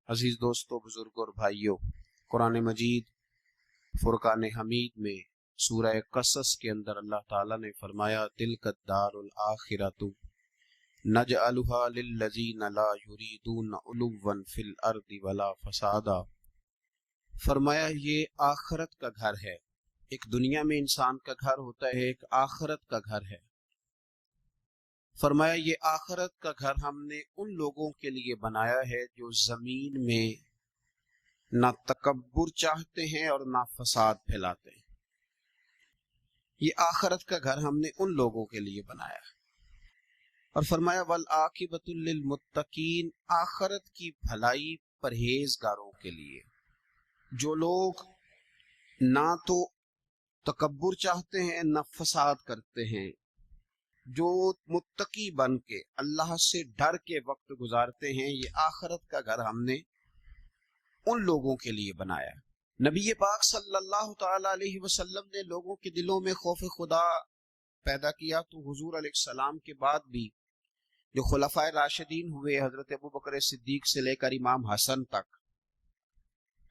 عزیز دوستو، بزرگ اور بھائیوں، قرآن مجید فرقان حمید میں سورہ قصص کے اندر اللہ تعالیٰ نے فرمایا تلک الدار الآخرۃ نجعلها للذین لا یریدون علوا فی الارض ولا فسادا۔ فرمایا یہ آخرت کا گھر ہے۔ ایک دنیا میں انسان کا گھر ہوتا ہے، ایک آخرت کا گھر ہے۔ فرمایا یہ آخرت کا گھر ہم نے ان لوگوں کے لیے بنایا ہے جو زمین میں نہ تکبر چاہتے ہیں اور نہ فساد پھیلاتے ہیں۔ یہ آخرت کا گھر ہم نے ان لوگوں کے لیے بنایا ہے۔ اور فرمایا والعاقبۃ للمتقین، آخرت کی بھلائی پرہیزگاروں کے لیے، جو لوگ نہ تو تکبر چاہتے ہیں نہ فساد کرتے ہیں، جو متقی بن کے اللہ سے ڈر کے وقت گزارتے ہیں، یہ آخرت کا گھر ہم نے ان لوگوں کے لیے بنایا۔ نبی پاک صلی اللہ تعالی علیہ وسلم نے لوگوں کے دلوں میں خوف خدا پیدا کیا، تو حضور علیہ السلام کے بعد بھی جو خلفائے راشدین ہوئے، حضرت ابوبکر صدیق سے لے کر امام حسن تک،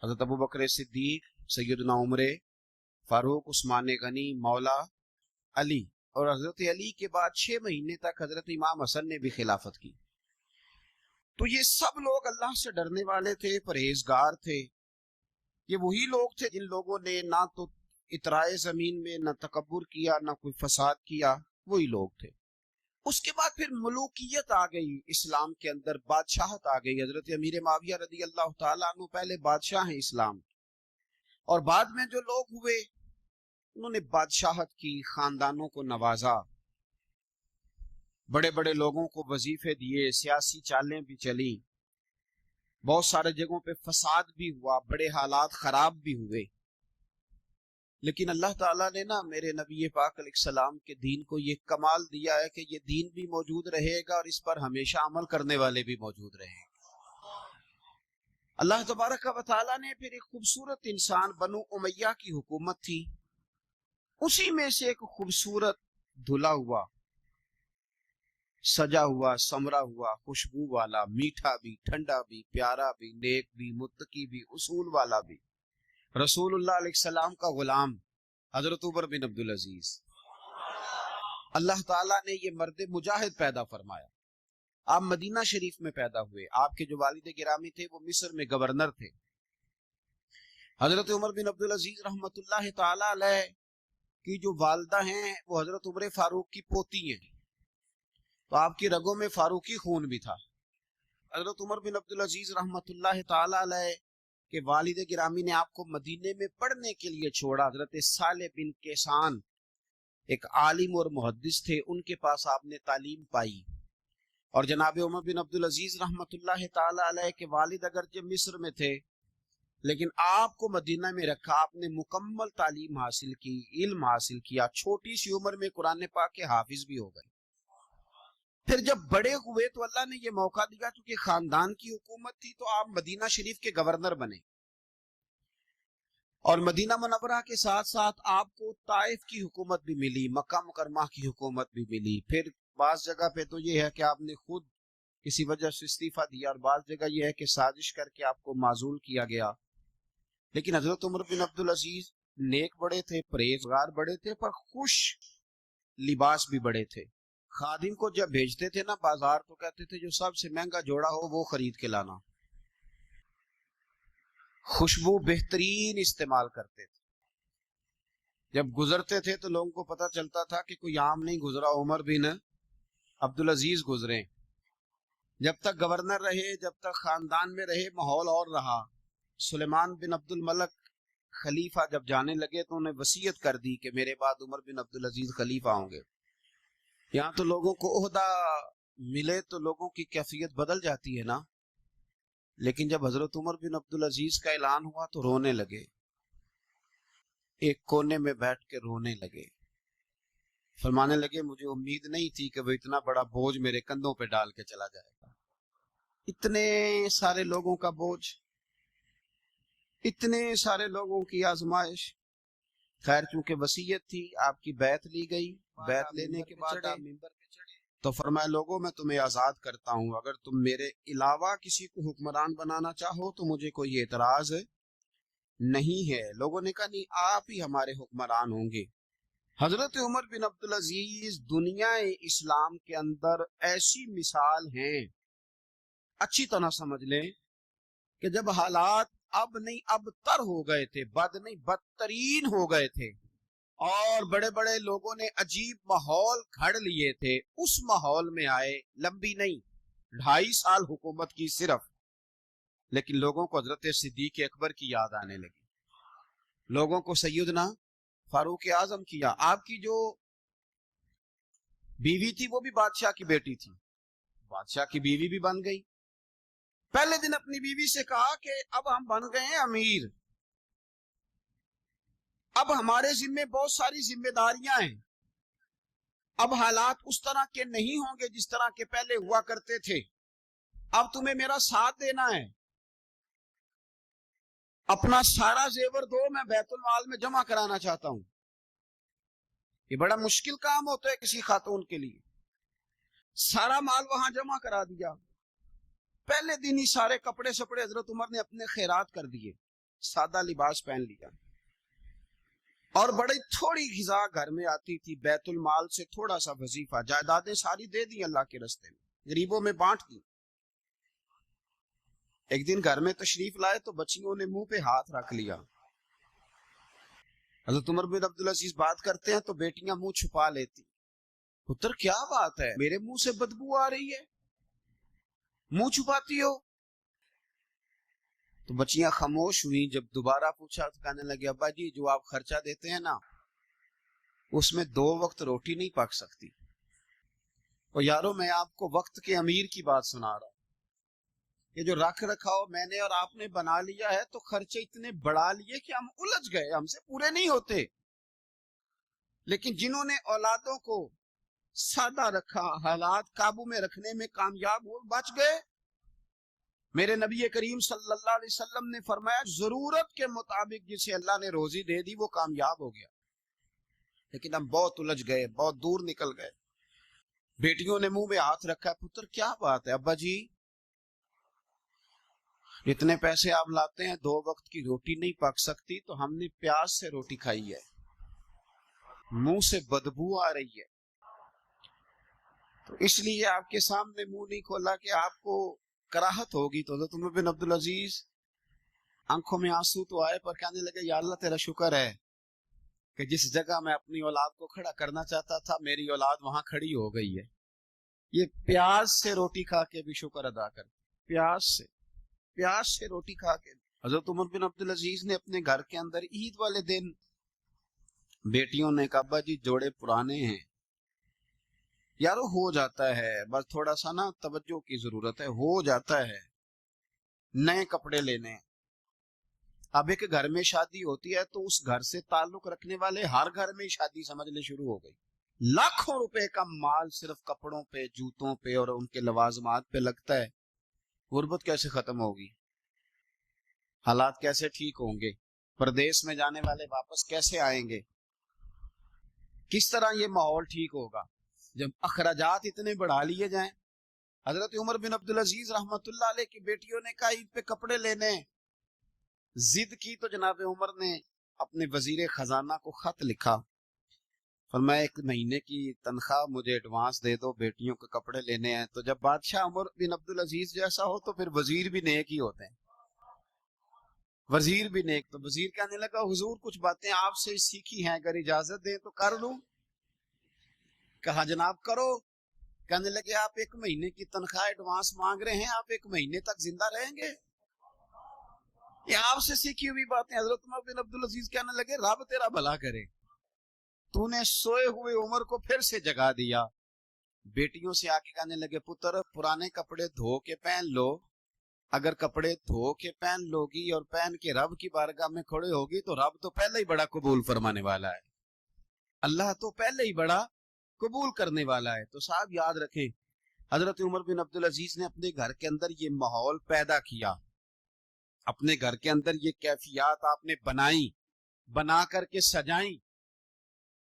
حضرت ابوبکر صدیق، سیدنا عمر فاروق، عثمان غنی، مولا علی، اور حضرت علی کے بعد 6 مہینے تک حضرت امام حسن نے بھی خلافت کی۔ تو یہ سب لوگ اللہ سے ڈرنے والے تھے، پرہیزگار تھے۔ یہ وہی لوگ تھے جن لوگوں نے نہ تو اترائے زمین میں نہ تکبر کیا نہ کوئی فساد کیا، وہی لوگ تھے۔ اس کے بعد پھر ملوکیت آ گئی اسلام کے اندر، بادشاہت آ گئی۔ حضرت امیر معاویہ رضی اللہ تعالیٰ عنہ پہلے بادشاہ ہیں اسلام، اور بعد میں جو لوگ ہوئے انہوں نے بادشاہت کی، خاندانوں کو نوازا، بڑے بڑے لوگوں کو وظیفے دیے، سیاسی چالیں بھی چلی، بہت سارے جگہوں پہ فساد بھی ہوا، بڑے حالات خراب بھی ہوئے۔ لیکن اللہ تعالیٰ نے میرے نبی پاک علیہ السلام کے دین کو یہ کمال دیا ہے کہ یہ دین بھی موجود رہے گا اور اس پر ہمیشہ عمل کرنے والے بھی موجود رہیں گے۔ اللہ تبارک و تعالیٰ نے پھر ایک خوبصورت انسان، بنو امیہ کی حکومت تھی، اسی میں سے ایک خوبصورت دھلا ہوا، سجا ہوا، سمرا ہوا، خوشبو والا، میٹھا بھی، ٹھنڈا بھی، پیارا بھی، نیک بھی، متقی بھی، اصول والا بھی، رسول اللہ علیہ السلام کا غلام حضرت عمر بن عبدالعزیز، اللہ تعالیٰ نے یہ مرد مجاہد پیدا فرمایا۔ آپ مدینہ شریف میں پیدا ہوئے۔ آپ کے جو والد گرامی تھے وہ مصر میں گورنر تھے۔ حضرت عمر بن عبدالعزیز رحمت اللہ تعالی علیہ کی جو والدہ ہیں وہ حضرت عمر فاروق کی پوتی ہیں، تو آپ کی رگوں میں فاروقی خون بھی تھا۔ حضرت عمر بن عبدالعزیز رحمت اللہ تعالی علیہ کے والد گرامی نے آپ کو مدینے میں پڑھنے کے لیے چھوڑا۔ حضرت صالح بن کیسان ایک عالم اور محدث تھے، ان کے پاس آپ نے تعلیم پائی۔ اور جناب عمر بن عبدالعزیز رحمت اللہ تعالی علیہ کے والد اگرچہ مصر میں تھے، لیکن آپ کو مدینہ میں رکھا، آپ نے مکمل تعلیم حاصل کی، علم حاصل کیا، چھوٹی سی عمر میں قرآن پاک کے حافظ بھی ہو گئے۔ پھر جب بڑے ہوئے تو اللہ نے یہ موقع دیا، چونکہ خاندان کی حکومت تھی تو آپ مدینہ شریف کے گورنر بنے، اور مدینہ منورہ کے ساتھ ساتھ آپ کو طائف کی حکومت بھی ملی، مکہ مکرمہ کی حکومت بھی ملی۔ پھر بعض جگہ پہ تو یہ ہے کہ آپ نے خود کسی وجہ سے استعفیٰ دیا، اور بعض جگہ یہ ہے کہ سازش کر کے آپ کو معزول کیا گیا۔ لیکن حضرت عمر بن عبدالعزیز نیک بڑے تھے، پرہیزگار بڑے تھے، پر خوش لباس بھی بڑے تھے۔ خادم کو جب بھیجتے تھے بازار تو کہتے تھے جو سب سے مہنگا جوڑا ہو وہ خرید کے لانا۔ خوشبو بہترین استعمال کرتے تھے۔ جب گزرتے تھے تو لوگوں کو پتہ چلتا تھا کہ کوئی عام نہیں گزرا، عمر بن عبدالعزیز گزرے۔ جب تک گورنر رہے، جب تک خاندان میں رہے، ماحول اور رہا۔ سلیمان بن عبد الملک خلیفہ جب جانے لگے تو انہیں وصیت کر دی کہ میرے بعد عمر بن عبدالعزیز خلیفہ ہوں گے۔ یہاں تو لوگوں کو عہدہ ملے تو لوگوں کی کیفیت بدل جاتی ہے نا، لیکن جب حضرت عمر بن عبدالعزیز کا اعلان ہوا تو رونے لگے، ایک کونے میں بیٹھ کے رونے لگے، فرمانے لگے مجھے امید نہیں تھی کہ وہ اتنا بڑا بوجھ میرے کندھوں پہ ڈال کے چلا جائے گا۔ اتنے سارے لوگوں کا بوجھ، اتنے سارے لوگوں کی آزمائش۔ خیر چونکہ وصیت تھی، آپ کی بیعت لی گئی، بیعت لینے کے بعد آپ منبر پہ چڑھے۔ تو فرمایا لوگوں میں تمہیں آزاد کرتا ہوں، اگر تم میرے علاوہ کسی کو حکمران بنانا چاہو تو مجھے کوئی اعتراض نہیں ہے۔ لوگوں نے کہا نہیں، آپ ہی ہمارے حکمران ہوں گے۔ حضرت عمر بن عبدالعزیز دنیا اسلام کے اندر ایسی مثال ہیں، اچھی طرح سمجھ لیں کہ جب حالات اب نہیں اب تر ہو گئے تھے، بد نہیں بدترین ہو گئے تھے، اور بڑے بڑے لوگوں نے عجیب ماحول گھڑ لیے تھے، اس ماحول میں آئے، لمبی نہیں 2.5 سال حکومت کی صرف، لیکن لوگوں کو حضرت صدیق اکبر کی یاد آنے لگی، لوگوں کو سیدنا فاروق اعظم کی یاد۔ آپ کی جو بیوی تھی وہ بھی بادشاہ کی بیٹی تھی، بادشاہ کی بیوی بھی بن گئی۔ پہلے دن اپنی بیوی سے کہا کہ اب ہم بن گئے ہیں امیر، اب ہمارے ذمے بہت ساری ذمہ داریاں ہیں، اب حالات اس طرح کے نہیں ہوں گے جس طرح کے پہلے ہوا کرتے تھے، اب تمہیں میرا ساتھ دینا ہے، اپنا سارا زیور دو، میں بیت المال میں جمع کرانا چاہتا ہوں۔ یہ بڑا مشکل کام ہوتا ہے کسی خاتون کے لیے، سارا مال وہاں جمع کرا دیا۔ پہلے دن ہی سارے کپڑے سپڑے حضرت عمر نے اپنے خیرات کر دیے، سادہ لباس پہن لیا، اور بڑی تھوڑی غذا گھر میں آتی تھی، بیت المال سے تھوڑا سا وظیفہ، جائیدادیں ساری دے دی اللہ کے راستے میں، غریبوں میں بانٹ دی۔ ایک دن گھر میں تشریف لائے تو بچیوں نے منہ پہ ہاتھ رکھ لیا۔ حضرت عمر بن عبدالعزیز بات کرتے ہیں تو بیٹیاں منہ چھپا لیتی، پتر کیا بات ہے، میرے منہ سے بدبو آ رہی ہے، منہ چھپاتی ہو؟ تو بچیاں خاموش ہوئی۔ جب دوبارہ پوچھا تو کہنے لگے ابا جی جو آپ خرچہ دیتے ہیں نا اس میں 2 وقت روٹی نہیں پک سکتی۔ اور یارو میں آپ کو وقت کے امیر کی بات سنا رہا ہوں، یہ جو رکھ رکھاؤ میں نے اور آپ نے بنا لیا ہے تو خرچے اتنے بڑھا لیے کہ ہم الجھ گئے، ہم سے پورے نہیں ہوتے۔ لیکن جنہوں نے اولادوں کو سادہ رکھا، حالات قابو میں رکھنے میں کامیاب ہو، بچ گئے۔ میرے نبی کریم صلی اللہ علیہ وسلم نے فرمایا ضرورت کے مطابق جسے اللہ نے روزی دے دی وہ کامیاب ہو گیا، لیکن ہم بہت الجھ گئے، بہت دور نکل گئے۔ بیٹیوں نے منہ میں ہاتھ رکھا، پتر کیا بات ہے ابا جی، اتنے پیسے آپ لاتے ہیں 2 وقت کی روٹی نہیں پک سکتی، تو ہم نے پیاز سے روٹی کھائی ہے، منہ سے بدبو آ رہی ہے، تو اس لیے آپ کے سامنے منہ نہیں کھولا کہ آپ کو کراہت ہوگی۔ تو حضرت عمر بن عبدالعزیز آنکھوں میں آنسو تو آئے پر کہنے لگے یا اللہ تیرا شکر ہے کہ جس جگہ میں اپنی اولاد کو کھڑا کرنا چاہتا تھا میری اولاد وہاں کھڑی ہو گئی ہے۔ یہ پیاز سے روٹی کھا کے بھی شکر ادا کر، پیاز سے روٹی کھا کے۔ حضرت عمر بن عبدالعزیز نے اپنے گھر کے اندر عید والے دن بیٹیوں نے کہا ابا جی جوڑے پرانے ہیں، یارو ہو جاتا ہے، بس تھوڑا سا نا توجہ کی ضرورت ہے، ہو جاتا ہے، نئے کپڑے لینے۔ اب ایک گھر میں شادی ہوتی ہے تو اس گھر سے تعلق رکھنے والے ہر گھر میں شادی سمجھنے شروع ہو گئی، لاکھوں روپے کا مال صرف کپڑوں پہ، جوتوں پہ اور ان کے لوازمات پہ لگتا ہے۔ غربت کیسے ختم ہوگی؟ حالات کیسے ٹھیک ہوں گے؟ پردیس میں جانے والے واپس کیسے آئیں گے؟ کس طرح یہ ماحول ٹھیک ہوگا جب اخراجات اتنے بڑھا لیے جائیں؟ حضرت عمر بن عبدالعزیز رحمت اللہ علیہ کی بیٹیوں نے کہا عید پہ کپڑے لینے، ضد کی تو جناب عمر نے اپنے وزیر خزانہ کو خط لکھا، فرمایا 1 مہینے کی تنخواہ مجھے ایڈوانس دے دو، بیٹیوں کے کپڑے لینے ہیں۔ تو جب بادشاہ عمر بن عبدالعزیز جیسا ہو تو پھر وزیر بھی نیک ہی ہوتے ہیں، وزیر بھی نیک۔ تو وزیر کہنے لگا حضور کچھ باتیں آپ سے سیکھی ہیں، اگر اجازت دیں تو کر لوں؟ کہا جناب کرو۔ کہنے لگے آپ 1 مہینے کی تنخواہ ایڈوانس مانگ رہے ہیں، آپ 1 مہینے تک زندہ رہیں گے؟ یہ آپ سے سیکھی ہوئی باتیں۔ حضرت عمر بن عبدالعزیز کہنے لگے رب تیرا بھلا کرے، تو نے سوئے ہوئے عمر کو پھر سے جگا دیا۔ بیٹیوں سے آ کے کہنے لگے پتر پرانے کپڑے دھو کے پہن لو، اگر کپڑے دھو کے پہن لوگی اور پہن کے رب کی بارگاہ میں کھڑے ہوگی تو رب تو پہلے ہی بڑا قبول فرمانے والا ہے، اللہ تو پہلے ہی بڑا قبول کرنے والا ہے۔ تو صاحب یاد رکھیں حضرت عمر بن عبدالعزیز نے اپنے گھر کے اندر یہ ماحول پیدا کیا، اپنے گھر کے اندر یہ کیفیات آپ نے بنائی، بنا کر کے سجائیں،